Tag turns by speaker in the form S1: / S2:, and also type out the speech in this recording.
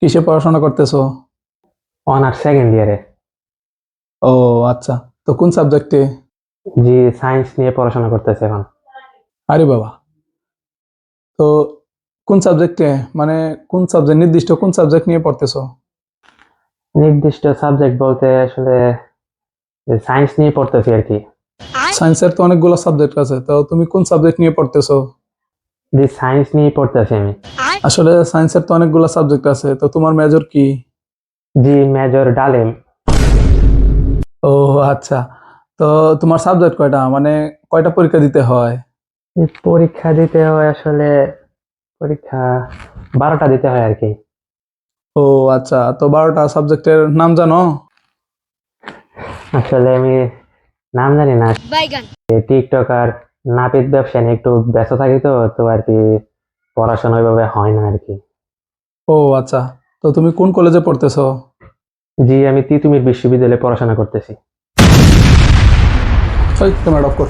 S1: কিসে পড়াশোনা করতেছো?
S2: অনার্স সেকেন্ড ইয়ারে।
S1: ও আচ্ছা। তো কোন সাবজেক্টে?
S2: জি, সায়েন্স নিয়ে পড়াশোনা করতেছে এখন।
S1: আরে বাবা। তো কোন সাবজেক্টে, মানে কোন সাবজেক্ট, নির্দিষ্ট কোন সাবজেক্ট নিয়ে পড়তেছো?
S2: নির্দিষ্ট সাবজেক্ট বলতে আসলে সায়েন্স নিয়ে পড়তেছি আর কি।
S1: সায়েন্সের তো অনেকগুলো সাবজেক্ট আছে, তো তুমি কোন সাবজেক্ট নিয়ে পড়তেছো?
S2: জি, সায়েন্স নিয়ে পড়তেছি আমি।
S1: আসলে সায়েন্সের তো অনেকগুলো সাবজেক্ট আছে, তো তোমার মেজর কি?
S2: জি, মেজর ডালিম।
S1: ও আচ্ছা। তো তোমার সাবজেক্ট কয়টা, মানে কয়টা পরীক্ষা দিতে হয়?
S2: এই পরীক্ষা দিতে হয় আসলে, পরীক্ষা 12টা দিতে হয় আর কি।
S1: ও আচ্ছা, তো 12টা সাবজেক্টের নাম জানো?
S2: আসলে আমি নাম জানি না। টিকটক আর নাপিত ব্যবসা নিয়ে একটু ব্যস্ত থাকি, তো তো আর কি পড়াশোনা ওইভাবে হয় না আর কি।
S1: ও আচ্ছা। তো তুমি কোন কলেজে পড়তেছো?
S2: জি, আমি তিতুমির বিশ্ববিদ্যালয়ে পড়াশোনা করতেছি।
S1: ওই ক্যামেরা অফ কর।